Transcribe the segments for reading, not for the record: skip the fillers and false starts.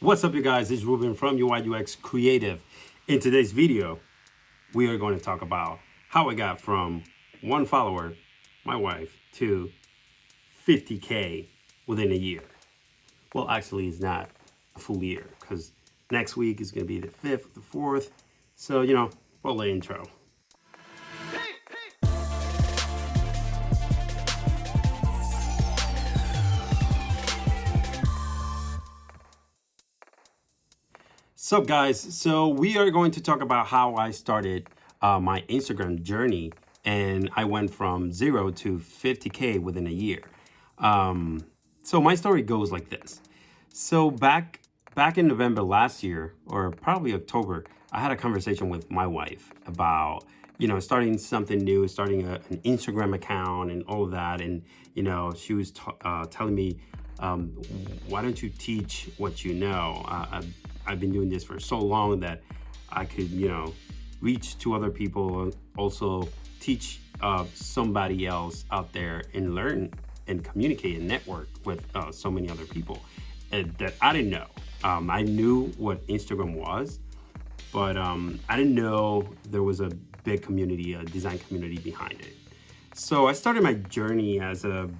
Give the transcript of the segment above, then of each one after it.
What's up, you guys? It's Ruben from UI UX Creative. In today's video, we are going to talk about how I got from one follower, my wife, to 50K within a year. Well, actually, it's not a full year because next week is going to be the 5th, the 4th. So, roll the intro. So guys, so we are going to talk about how I started my Instagram journey, and I went from 0 to 50K within a year. So my story goes like this. So back in November last year, or probably October, I had a conversation with my wife about starting something new, starting an Instagram account and all of that. And she was telling me, why don't you teach what you know? I've been doing this for so long that I could, reach to other people and also teach somebody else out there and learn and communicate and network with so many other people that I didn't know. I knew what Instagram was, but I didn't know there was a big community, a design community behind it. So I started my journey as a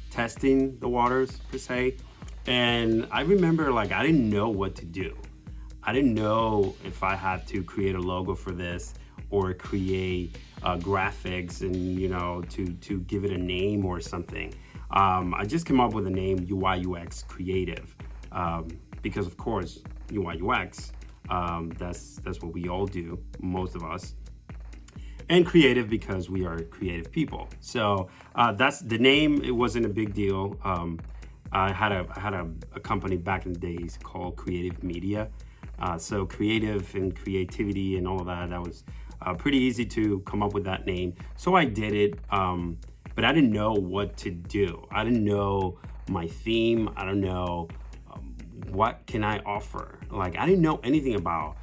testing the waters per se. And I remember I didn't know what to do. I didn't know if I had to create a logo for this or create graphics and, to give it a name or something. I just came up with the name UI UX Creative because of course, UI UX, that's what we all do, most of us. And creative because we are creative people. So that's the name. It wasn't a big deal. I had a company back in the days called Creative Media. So creative and creativity and all of that was pretty easy to come up with that name. So I did it, but I didn't know what to do. I didn't know my theme. I don't know what can I offer. I didn't know anything about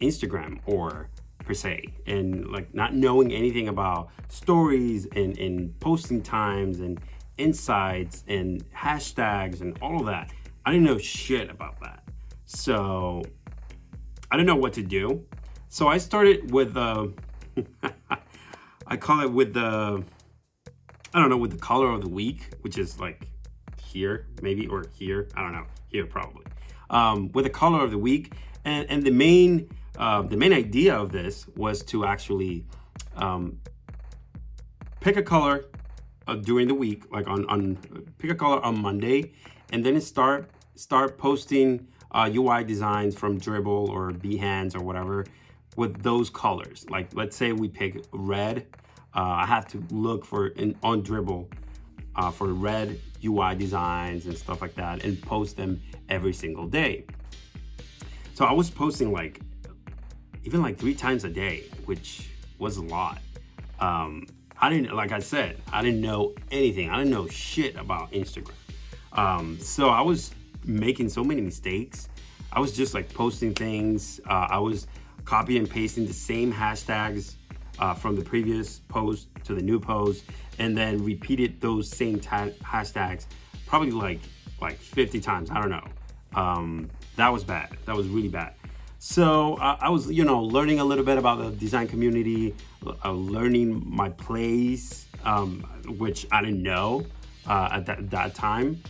Instagram or per se, and not knowing anything about stories and posting times and insights and hashtags and all of that. I didn't know shit about that. So I didn't know what to do. So I started with I call it with the color of the week, which is here maybe, or here, I don't know, here probably. With the color of the week. And the main idea of this was to actually pick a color during the week, on pick a color on Monday, and then start posting UI designs from Dribble or Behance or whatever with those colors. Let's say we pick red. I have to look on Dribble for red UI designs and stuff like that, and post them every single day. So I was posting even 3 times a day, which was a lot. I didn't know anything. I didn't know shit about Instagram. So I was making so many mistakes. I was just posting things. I was copy and pasting the same hashtags from the previous post to the new post, and then repeated those same hashtags probably like 50 times. I don't know. That was bad. That was really bad. So I was, learning a little bit about the design community, learning my place, which I didn't know at that time.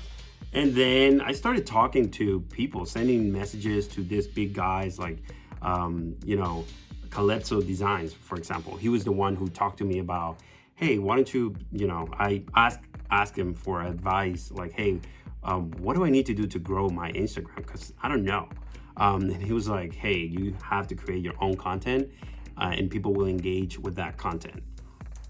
And then I started talking to people, sending messages to these big guys Calypso Designs, for example. He was the one who talked to me about, hey, why don't you, I asked him for advice, hey, what do I need to do to grow my Instagram? Because I don't know. And he was like, hey, you have to create your own content and people will engage with that content.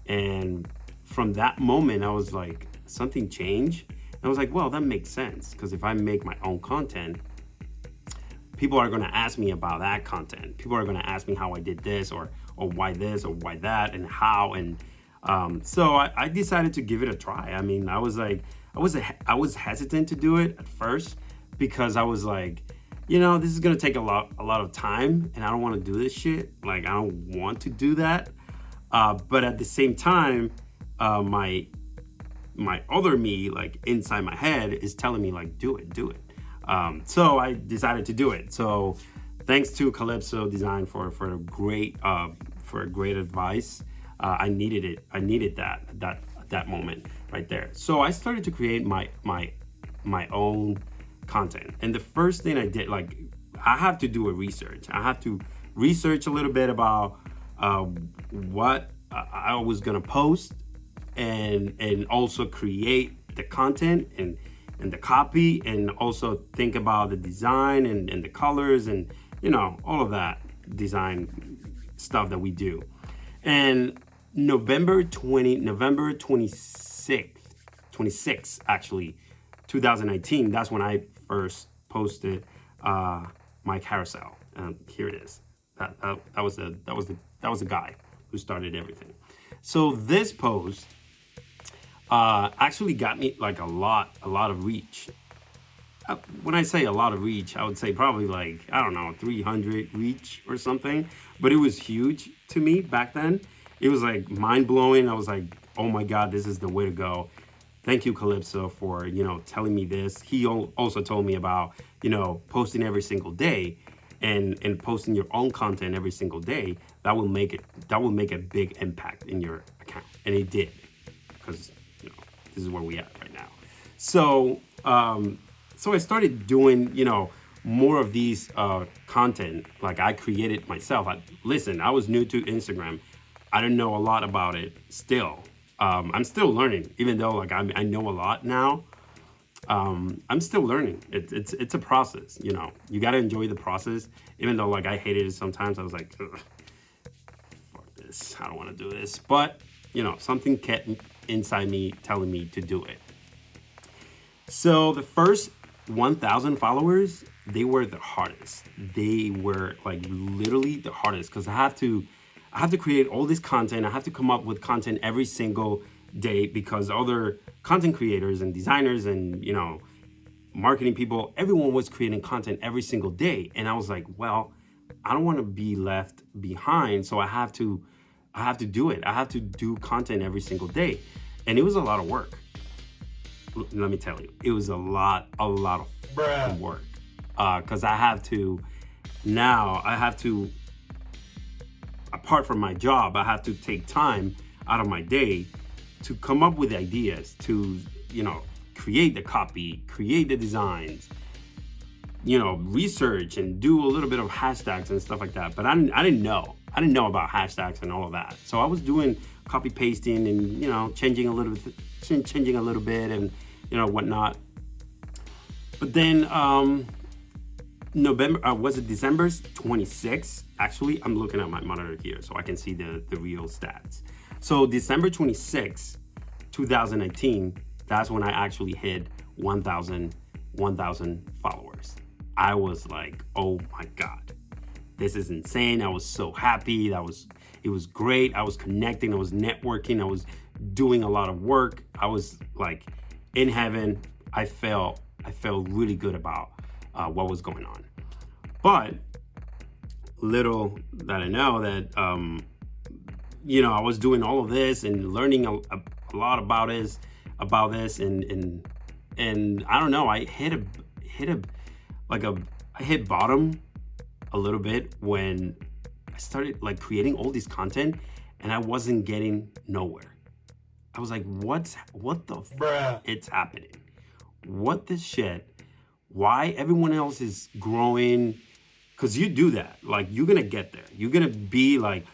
And from that moment, I was like, something changed. And I was like, well, that makes sense. Because if I make my own content, people are going to ask me about that content. People are going to ask me how I did this or why this or why that and how. And so I decided to give it a try. I mean, I was hesitant to do it at first because I was like, this is gonna take a lot of time, and I don't want to do this shit. I don't want to do that. But at the same time, my other me, inside my head, is telling me do it. So I decided to do it. So thanks to Calypso Design for a great advice. I needed it. I needed that moment right there. So I started to create my own content. And the first thing I did, like, I have to do a research. I have to research a little bit about what I was gonna post, and also create the content and the copy, and also think about the design and the colors, and all of that design stuff that we do. And November 26th actually, 2019, that's when I first posted my carousel. Here it is. That was the guy who started everything. So this post actually got me like a lot of reach. When I say a lot of reach, I would say probably like, I don't know, 300 reach or something. But it was huge to me back then. It was like mind blowing. I was like, oh my God, this is the way to go. Thank you, Calypso, for telling me this. He also told me about posting every single day, and posting your own content every single day. That will make a big impact in your account, and it did, because this is where we at right now. So so I started doing more of these content. Like, I created myself. Listen, I was new to Instagram. I didn't know a lot about it still. I'm still learning, even though like I know a lot now. I'm still learning. It's a process. You got to enjoy the process, even though like I hated it sometimes. I was like, ugh, fuck this, I don't want to do this. But something kept inside me telling me to do it. So the first 1,000 followers, they were the hardest. They were like literally the hardest, because I have to create all this content. I have to come up with content every single day, because other content creators and designers and marketing people, everyone was creating content every single day. And I was like, well, I don't want to be left behind, so I have to do it. I have to do content every single day. And it was a lot of work. Let me tell you, it was a lot of work. Because I have to, apart from my job, I have to take time out of my day to come up with ideas, to create the copy, create the designs, research and do a little bit of hashtags and stuff like that. But I didn't know about hashtags and all of that. So I was doing copy pasting and changing a little bit and whatnot. But then December 26th? Actually, I'm looking at my monitor here so I can see the real stats. So December 26th, 2019, that's when I actually hit 1,000 followers. I was like, oh my God, this is insane. I was so happy. It was great. I was connecting. I was networking. I was doing a lot of work. I was like in heaven. I felt really good about what was going on. But little did I know that I was doing all of this and learning a lot about this, and I don't know. I hit bottom a little bit when I started like creating all this content, and I wasn't getting nowhere. I was like, what the Bruh. It's happening? What the shit? Why everyone else is growing? Because you do that. Like, you're going to get there. You're going to be like,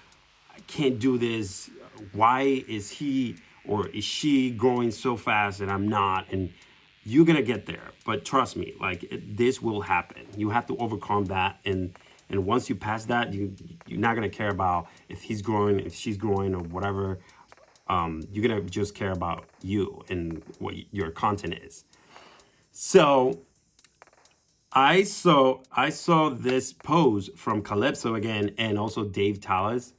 I can't do this. Why is he or is she growing so fast and I'm not? And you're going to get there. But trust me, like, this will happen. You have to overcome that. And once you pass that, you're not going to care about if he's growing, if she's growing, or whatever. You're going to just care about you and what your content is. So I saw this post from Calypso again, and also Dave Tallis,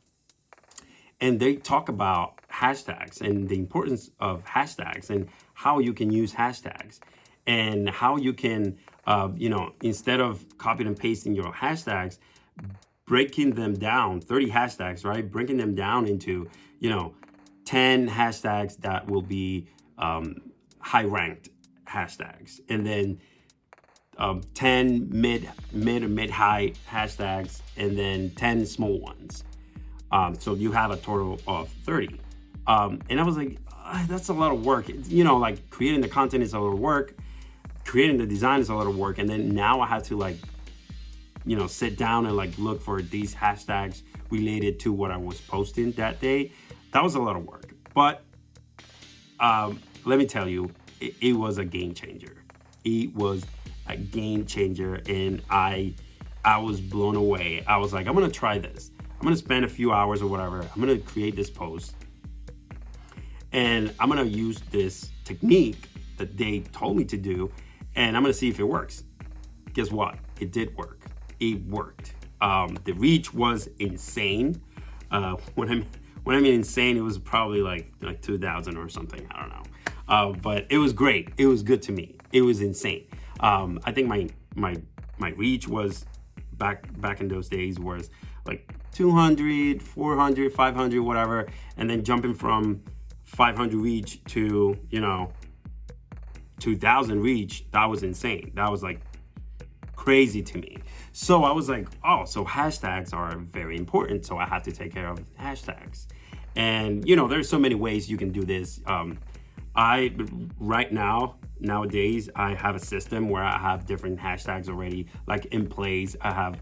and they talk about hashtags and the importance of hashtags and how you can use hashtags and how you can, instead of copying and pasting your hashtags, breaking them down, 30 hashtags, right? Breaking them down into, 10 hashtags that will be high ranked hashtags, and then 10 mid or mid high hashtags, and then 10 small ones. So you have a total of 30. And I was like, that's a lot of work. Like creating the content is a lot of work. Creating the design is a lot of work. And then now I had to like, sit down and like look for these hashtags related to what I was posting that day. That was a lot of work. But let me tell you, it was a game changer. It was a game changer, and I was blown away. I was like, I'm gonna try this. I'm gonna spend a few hours or whatever. I'm gonna create this post, and I'm gonna use this technique that they told me to do, and I'm gonna see if it works. Guess what? It did work. It worked. The reach was insane. When I mean insane, it was probably like 2,000 or something. I don't know. But it was great. It was good to me. It was insane. I think my reach was back in those days was like 200, 400, 500, whatever, and then jumping from 500 reach to 2,000 reach. That was insane. That was like crazy to me. So I was like, oh, so hashtags are very important. So I have to take care of hashtags. And there's so many ways you can do this. Nowadays, I have a system where I have different hashtags already, like in place. I have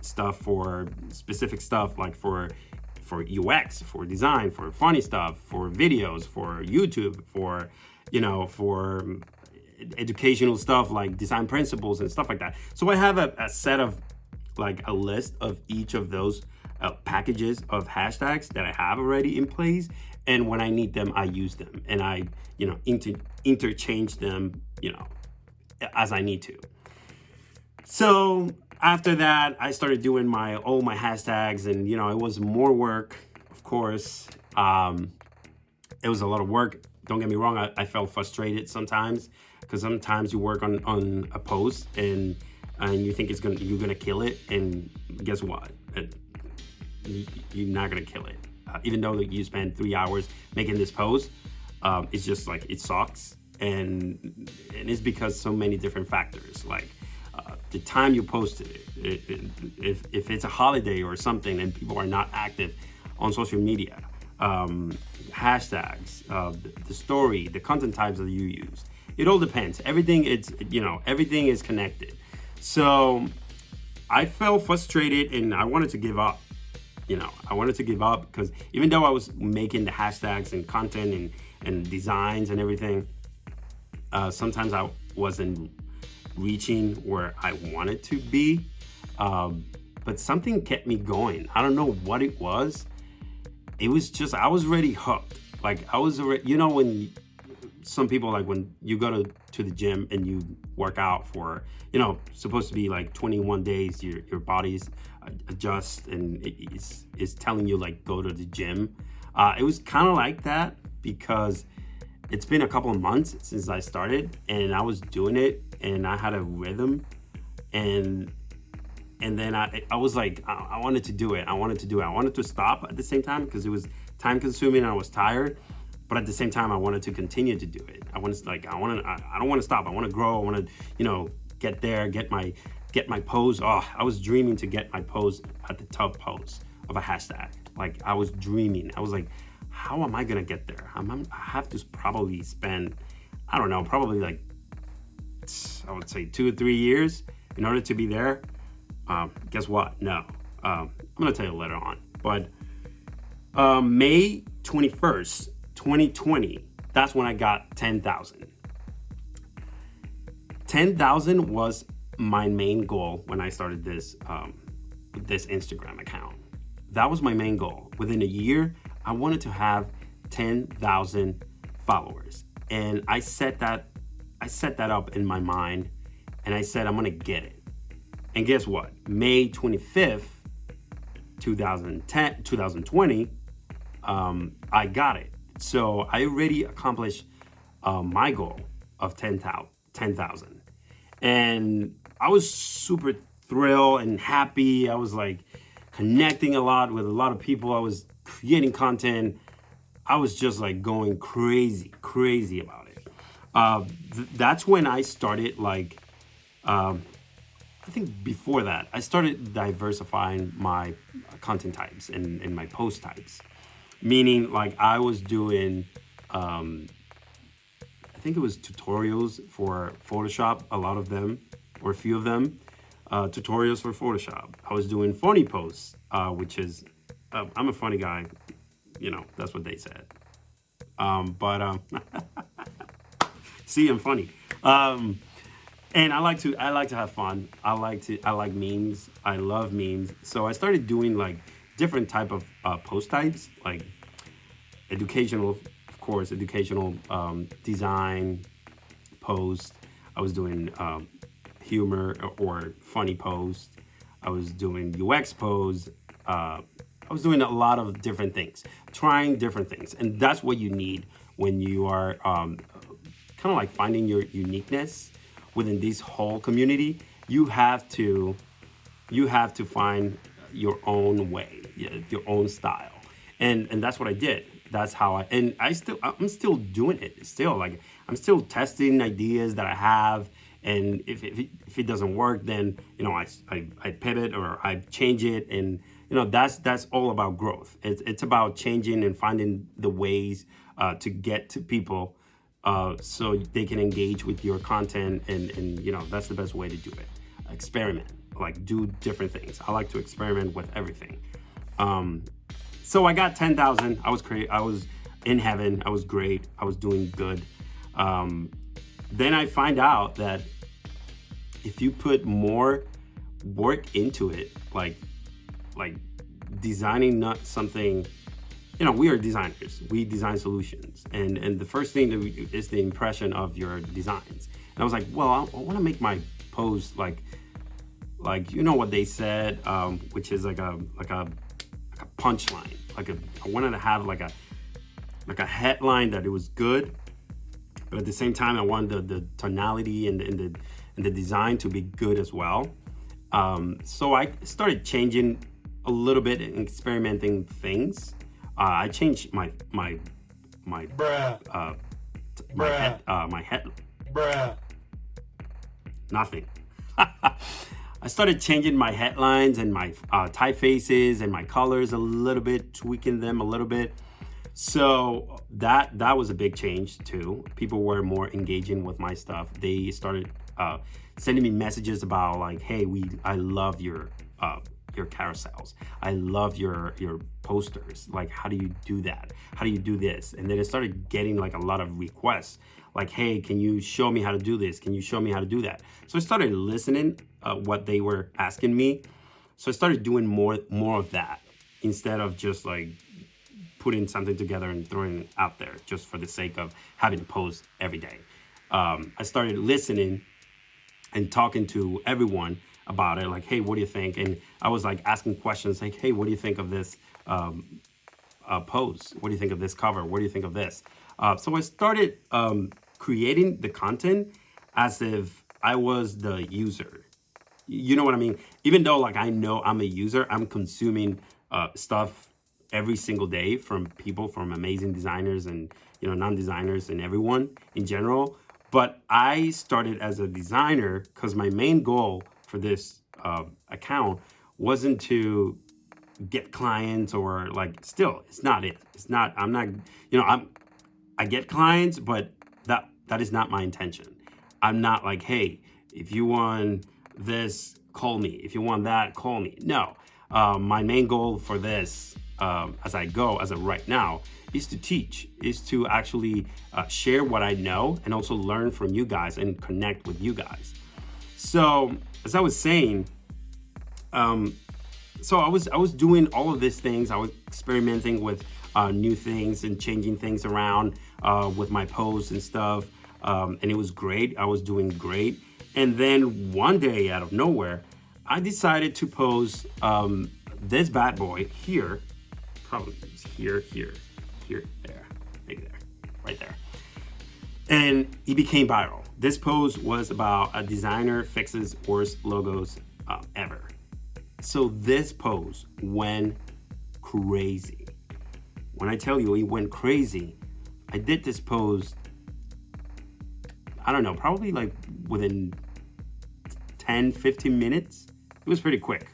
stuff for specific stuff, like for UX, for design, for funny stuff, for videos, for YouTube, for educational stuff like design principles and stuff like that. So I have a set of like a list of each of those packages of hashtags that I have already in place. And when I need them, I use them, and I, interchange them, as I need to. So after that, I started doing all my hashtags, and it was more work, of course. It was a lot of work. Don't get me wrong. I felt frustrated sometimes, because sometimes you work on a post and you think you're gonna kill it, and guess what? You're not gonna kill it. Even though you spend 3 hours making this post, it's just like it sucks, and it's because so many different factors, like the time you posted it, if it's a holiday or something and people are not active on social media, hashtags, the story, the content types that you use. It all depends. Everything is connected. So I felt frustrated and I wanted to give up. I wanted to give up because even though I was making the hashtags and content and designs and everything, sometimes I wasn't reaching where I wanted to be. But something kept me going. I don't know what it was. It was just, I was already hooked. Like I was already, when some people, like when you go to the gym and you work out for, supposed to be like 21 days, your body's adjust and it's telling you like go to the gym. It was kind of like that because it's been a couple of months since I started and I was doing it and I had a rhythm and then I was like, I wanted to do it. I wanted to stop at the same time because it was time consuming and I was tired. But at the same time, I wanted to continue to do it. I don't want to stop. I want to grow. I want to, get there, get my pose. Oh, I was dreaming to get my pose at the top pose of a hashtag. Like I was dreaming. I was like, how am I gonna get there? I have to probably spend, I don't know, probably like, I would say 2 or 3 years in order to be there. Guess what? No. I'm gonna tell you later on. But May 21st, 2020, that's when I got 10,000. 10,000 was my main goal when I started this Instagram account. That was my main goal. Within a year, I wanted to have 10,000 followers. And I set that up in my mind and I said, I'm gonna get it. And guess what? May 25th, 2020, I got it. So I already accomplished my goal of 10,000. And I was super thrilled and happy. I was like connecting a lot with a lot of people. I was creating content. I was just like going crazy about it. That's when I started like I think before that, I started diversifying my content types and my post types. Meaning, like I was doing, I think it was tutorials for Photoshop, a lot of them, or a few of them, tutorials for Photoshop. I was doing funny posts, which is, I'm a funny guy, that's what they said. But see, I'm funny. And I like to have fun. I like memes. I love memes. So I started doing like different type of post types, like educational, of course, educational design post. I was doing humor or funny post. I was doing UX posts. I was doing a lot of different things, trying different things, and that's what you need when you are kind of like finding your uniqueness within this whole community. You have to find your own way, your own style, and that's what I did. That's how I'm still doing it. Still, like I'm still testing ideas that I have, and if it doesn't work, then I pivot or I change it, and that's all about growth. It's about changing and finding the ways to get to people so they can engage with your content, and that's the best way to do it. Experiment, like do different things. I like to experiment with everything. So I got 10,000. I was great. I was in heaven. I was great. I was doing good. Then I find out that if you put more work into it, like designing not something, we are designers. We design solutions, and the first thing is the impression of your designs. And I was like, well, I want to make my post like what they said, which is like a punchline. I wanted to have like a headline that it was good, but at the same time I wanted the tonality and the design to be good as well. So I started changing a little bit and experimenting things. I changed my Bruh. my head. Bruh. Nothing. I started changing my headlines and my typefaces and my colors a little bit, tweaking them a little bit. So that was a big change too. People were more engaging with my stuff. They started sending me messages about like, hey, I love your carousels. I love your posters. Like, how do you do that? How do you do this? And then it started getting like a lot of requests. Like, hey, can you show me how to do this? Can you show me how to do that? So I started listening what they were asking me. So I started doing more of that instead of just like putting something together and throwing it out there just for the sake of having to post every day. I started listening and talking to everyone about it. Like, hey, what do you think? And I was like asking questions like, hey, what do you think of this post? What do you think of this cover? What do you think of this? So I started creating the content as if I was the user. You know what I mean? Even though like I know I'm a user, I'm consuming stuff every single day from people, from amazing designers and non-designers and everyone in general. But I started as a designer because my main goal for this account wasn't to get clients or like, still, it's not it. It's not, I'm not, I get clients, but that is not my intention. I'm not like, hey, if you want this, call me. If you want that, call me. No, my main goal for this, as of right now, is to teach, is to actually share what I know and also learn from you guys and connect with you guys. So as I was saying, so I was doing all of these things. I was experimenting with new things and changing things around with my posts and stuff. And it was great. I was doing great. And then one day out of nowhere, I decided to post this bad boy here. Probably here, there, maybe there, right there. And he became viral. This post was about a designer fixes worst logos ever. So this post went crazy. When I tell you it went crazy, I did this post, I don't know, probably like within 10, 15 minutes. It was pretty quick.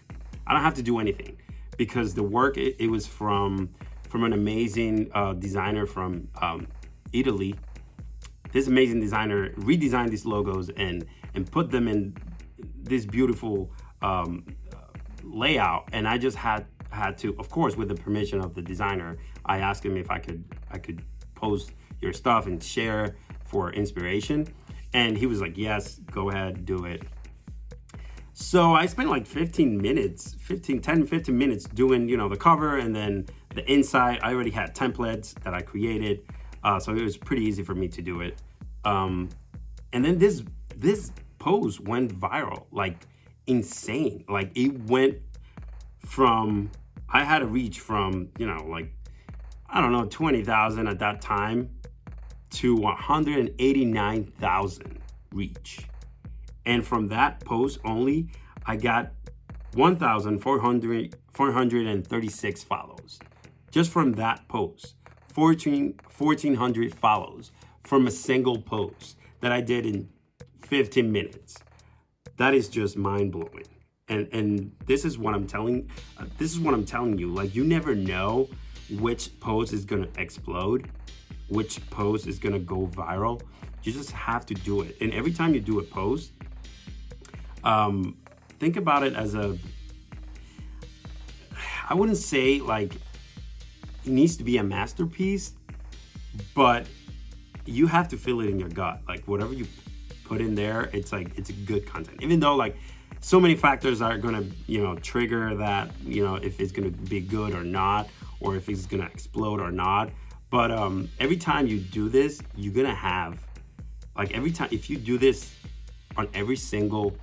I don't have to do anything because the work, it was from an amazing designer from Italy. This amazing designer redesigned these logos and put them in this beautiful layout. And I just had to, of course, with the permission of the designer, I asked him if I could post your stuff and share for inspiration. And he was like, yes, go ahead, do it. So I spent like 15 minutes doing, the cover, and then the inside. I already had templates that I created. So it was pretty easy for me to do it. And then this pose went viral, like insane. Like it went from, I had a reach from, like, I don't know, 20,000 at that time to 189,000 reach. And from that post only, I got 1,436 follows. Just from that post, 1,400 follows from a single post that I did in 15 minutes. That is just mind blowing. And this is what I'm telling you. Like, you never know which post is gonna explode, which post is gonna go viral. You just have to do it. And every time you do a post, think about it as I wouldn't say like it needs to be a masterpiece, but you have to feel it in your gut. Like whatever you put in there, it's a good content. Even though like so many factors are gonna, trigger that, if it's gonna be good or not, or if it's gonna explode or not. But every time you do this, you're gonna have, like every time, if you do this on every single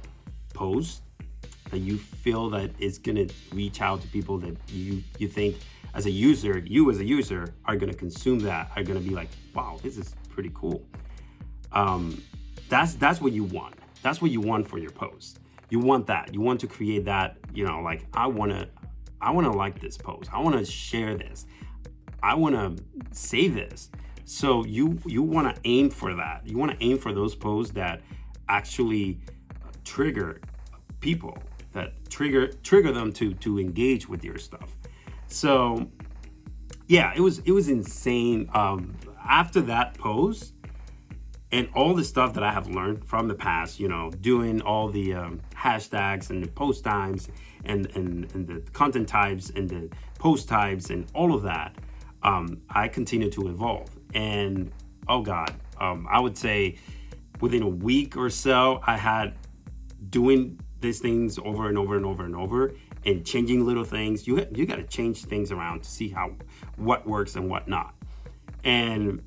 post, that you feel that it's gonna reach out to people that you think as a user, are gonna consume that, are gonna be like, wow, this is pretty cool. That's what you want. That's what you want for your post. You want that. You want to create that, like I wanna like this post. I wanna share this. I wanna save this. So you wanna aim for that. You wanna aim for those posts that actually trigger people, that trigger them to engage with your stuff. So yeah, it was insane. After that post and all the stuff that I have learned from the past, doing all the hashtags and the post times and the content types and the post types and all of that, I continue to evolve. And oh God, I would say within a week or so, I had doing these things over and over and over and over, and changing little things. You got to change things around to see what works and what not. And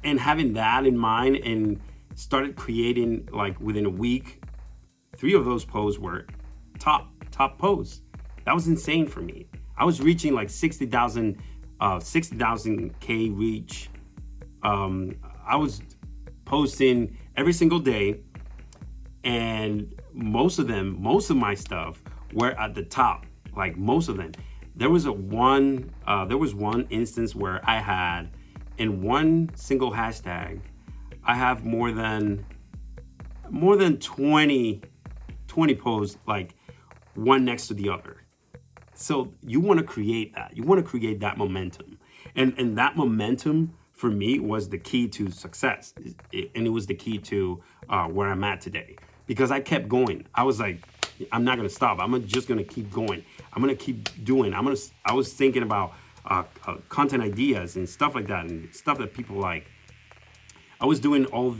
having that in mind, and started creating, like within a week, 3 of those posts were top posts. That was insane for me. I was reaching like 60,000 K reach. I was posting every single day, and most of my stuff were at the top. Like most of them. There was one instance where I had, in one single hashtag, I have more than 20 posts, like one next to the other. So you want to create that. You want to create that momentum. And that momentum for me was the key to success. And it was the key to where I'm at today. Because I kept going. I was like, I'm not going to stop. I'm just going to keep going. I'm going to keep doing. I was thinking about content ideas and stuff like that, and stuff that people like. I was doing all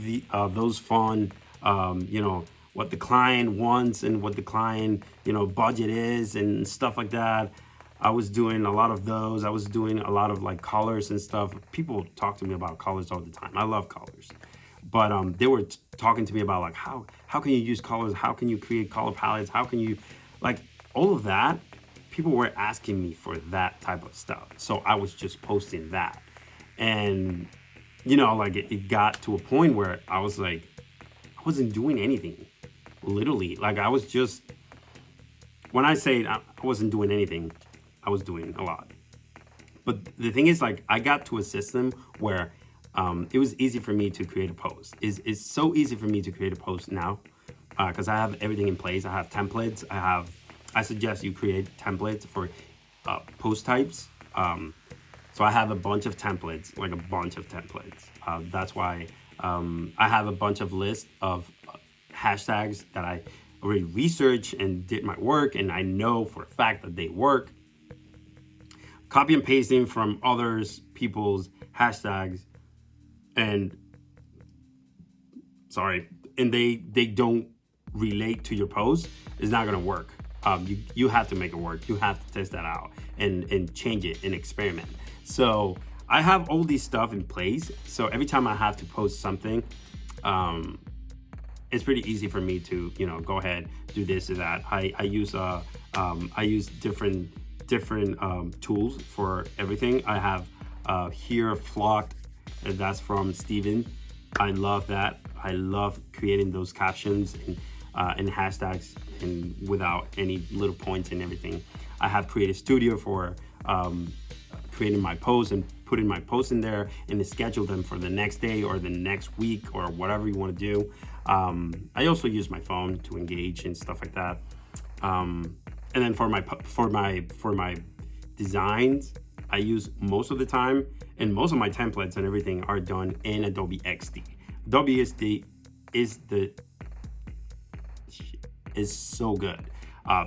those fun, what the client wants and what the client, budget is and stuff like that. I was doing a lot of those. I was doing a lot of like colors and stuff. People talk to me about colors all the time. I love colors. But they were talking to me about like how can you use colors? How can you create color palettes? How can you, like, all of that? People were asking me for that type of stuff. So I was just posting that. And, like it got to a point where I was like, I wasn't doing anything. Literally. Like I was just, when I say I wasn't doing anything, I was doing a lot. But the thing is, like, I got to a system where it was easy for me to create a post. It's so easy for me to create a post now. because I have everything in place. I have templates. I suggest you create templates for post types. So I have a bunch of templates, like a bunch of templates. That's why I have a bunch of lists of hashtags that I already researched and did my work, and I know for a fact that they work. Copy and pasting from others people's hashtags, and they don't relate to your post, is not gonna work. You have to make it work. You have to test that out and change it and experiment. So I have all these stuff in place. So every time I have to post something, it's pretty easy for me to, go ahead, do this or that. I use different tools for everything. I have here Flocked, and that's from Steven. I love that. I love creating those captions and hashtags and without any little points and everything. I have Creative Studio for creating my posts and putting my posts in there and to schedule them for the next day or the next week or whatever you want to do. I also use my phone to engage and stuff like that. And then for my designs, I use most of the time, and most of my templates and everything are done in Adobe XD. Adobe XD is so good.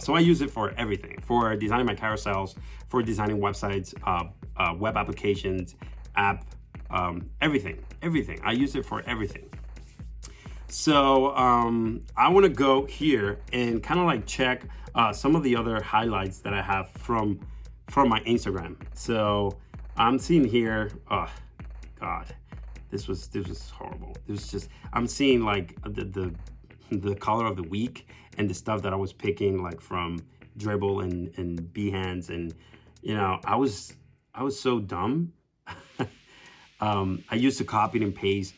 So I use it for everything, for designing my carousels, for designing websites, web applications, everything. I use it for everything. So I want to go here and kind of like check some of the other highlights that I have from my Instagram. So I'm seeing here, oh God, this was horrible. I'm seeing like the color of the week and the stuff that I was picking, like from Dribble and Behance, and I was so dumb. I used to copy and paste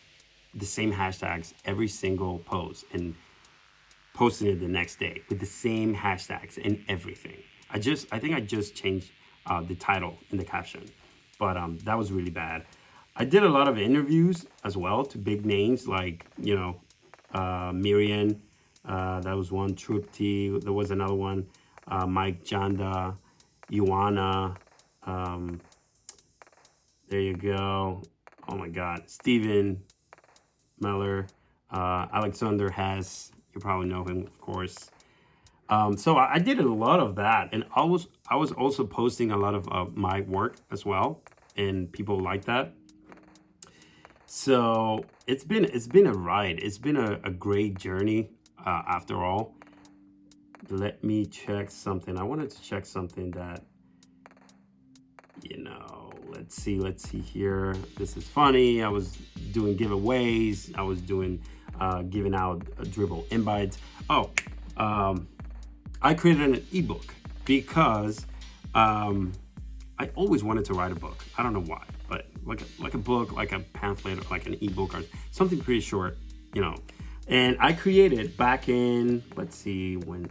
the same hashtags every single post and posting it the next day with the same hashtags and everything. I think I just changed the title and the caption, but that was really bad. I did a lot of interviews as well to big names like Miriam, that was one. Trupti, there was another one. Mike Janda, Ioana, there you go. Oh my God, Steven Meller, Alexander Hess, you probably know him, of course. So I did a lot of that, and I was also posting a lot of my work as well, and people like that. So it's been a ride. It's been a great journey after all. Let me check something. I wanted to check something that, let's see here. This is funny. I was doing giveaways. I was doing giving out Dribble invites. I created an ebook because I always wanted to write a book. I don't know why, but like a book, like a pamphlet, like an ebook or something pretty short, And I created back in, let's see when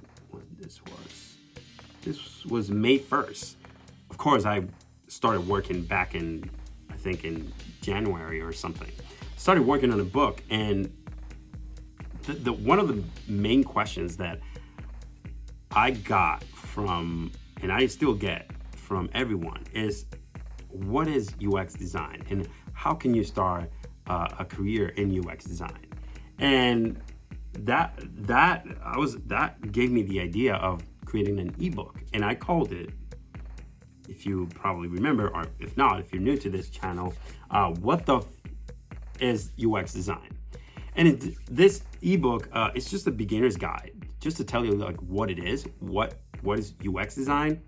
this was. This was May 1st. Of course, I started working back in, I think in January or something. Started working on a book, and the one of the main questions that I got from, and I still get from everyone, is what is UX design and how can you start a career in UX design? And that gave me the idea of creating an ebook, and I called it, if you probably remember, or if not, if you're new to this channel, what the is UX design? And this ebook, it's just a beginner's guide, just to tell you like what it is, what is UX design.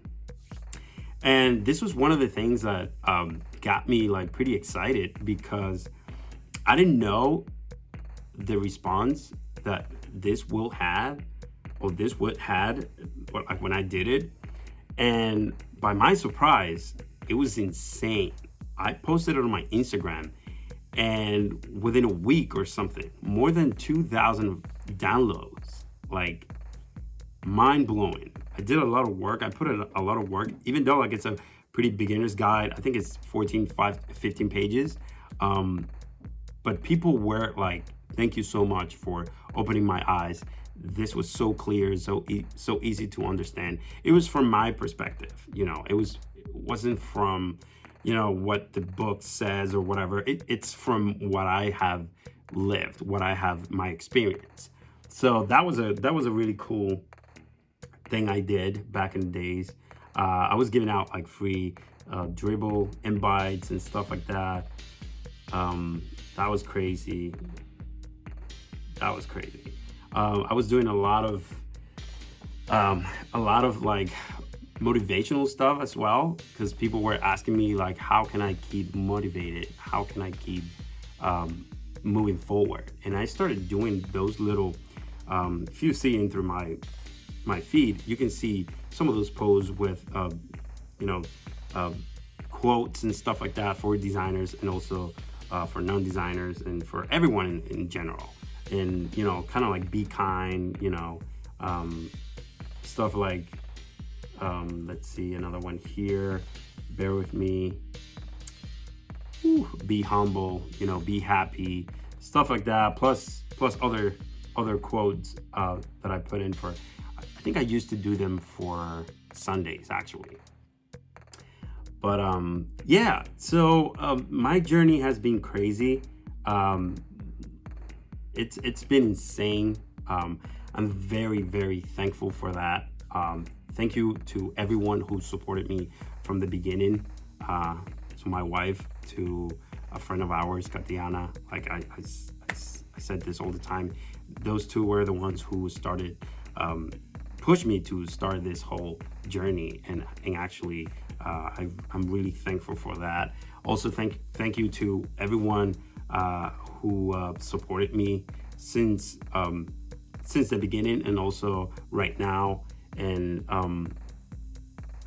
And this was one of the things that got me like pretty excited, because I didn't know the response that this will have, or this would had, like when I did it. And by my surprise, it was insane. I posted it on my Instagram, and within a week or something, more than 2,000 downloads. Like, mind blowing. I did a lot of work. I put in a lot of work, even though like it's a pretty beginner's guide. I think it's 15 pages. But people were like, thank you so much for opening my eyes this was so clear, so easy to understand. It was from my perspective, it wasn't from, what the book says or whatever. It's from what I have lived, what I have, my experience. So that was a really cool thing I did back in the days. I was giving out like free dribble invites and stuff like that. That was crazy. I was doing a lot of like motivational stuff as well, because people were asking me like, how can I keep motivated? How can I keep moving forward? And I started doing those little, if you see in through my feed, you can see some of those posts with, quotes and stuff like that for designers, and also for non-designers, and for everyone in general. And, kind of like be kind, stuff like, let's see, another one here, bear with me. Be humble, be happy, stuff like that, plus other quotes that I put in for, I think I used to do them for Sundays actually. But yeah, so my journey has been crazy. It's been insane. I'm very, very thankful for that. Thank you to everyone who supported me from the beginning. To my wife, to a friend of ours, Katiana. Like I said this all the time. Those two were the ones who started, pushed me to start this whole journey, and actually, I'm really thankful for that. Also, thank you to everyone who supported me since the beginning, and also right now, and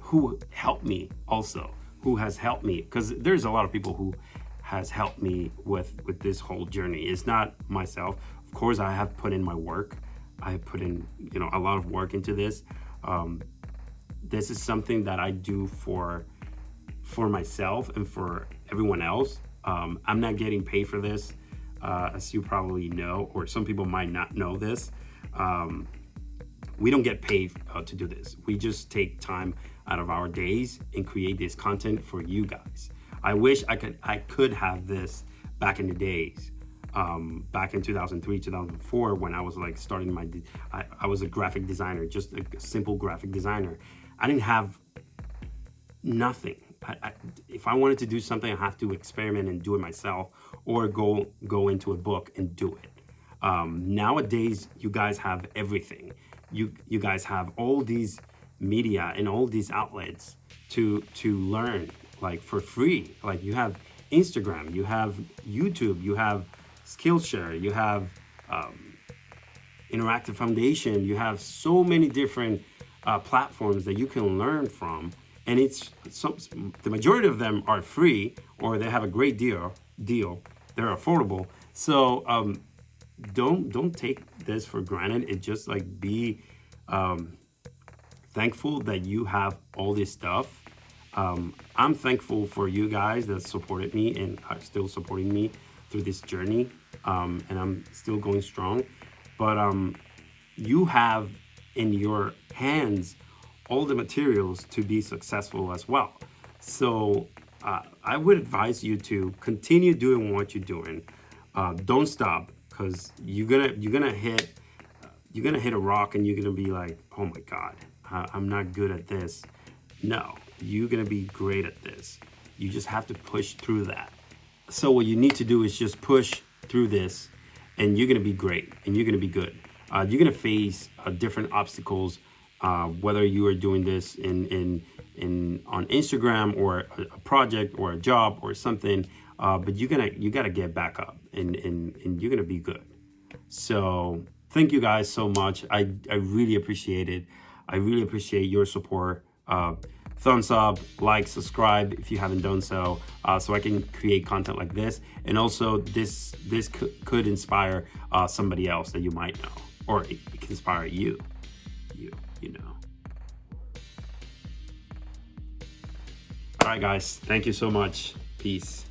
who helped me also, who has helped me, because there's a lot of people who has helped me with this whole journey. It's not myself. Of course, I have put in my work. I have put in, a lot of work into this. This is something that I do for myself and for everyone else. I'm not getting paid for this, as you probably know, or some people might not know this. We don't get paid to do this. We just take time out of our days and create this content for you guys. I wish I could have this back in the days, back in 2003, 2004, when I was like starting I was a graphic designer, just a simple graphic designer. I didn't have nothing. If I wanted to do something, I have to experiment and do it myself, or go into a book and do it. Nowadays, you guys have everything. You guys have all these media and all these outlets to learn, like for free. Like you have Instagram, you have YouTube, you have Skillshare, you have Interactive Foundation, you have so many different platforms that you can learn from, and the majority of them are free, or they have a great deal. They're affordable. So don't take this for granted. It's just like be thankful that you have all this stuff. I'm thankful for you guys that supported me and are still supporting me through this journey, and I'm still going strong. But you have in your hands all the materials to be successful as well. So I would advise you to continue doing what you're doing. Don't stop, because you're gonna hit a rock, and you're gonna be like, oh my God, I'm not good at this. No, you're gonna be great at this. You just have to push through that. So what you need to do is just push through this, and you're gonna be great, and you're gonna be good. You're gonna face different obstacles, whether you are doing this on Instagram, or a project, or a job, or something. But you gotta get back up, and you're gonna be good. So thank you guys so much. I really appreciate it. I really appreciate your support. Thumbs up, like, subscribe if you haven't done so, so I can create content like this. And also this could inspire somebody else that you might know, or it can inspire you know. All right, guys, thank you so much. Peace.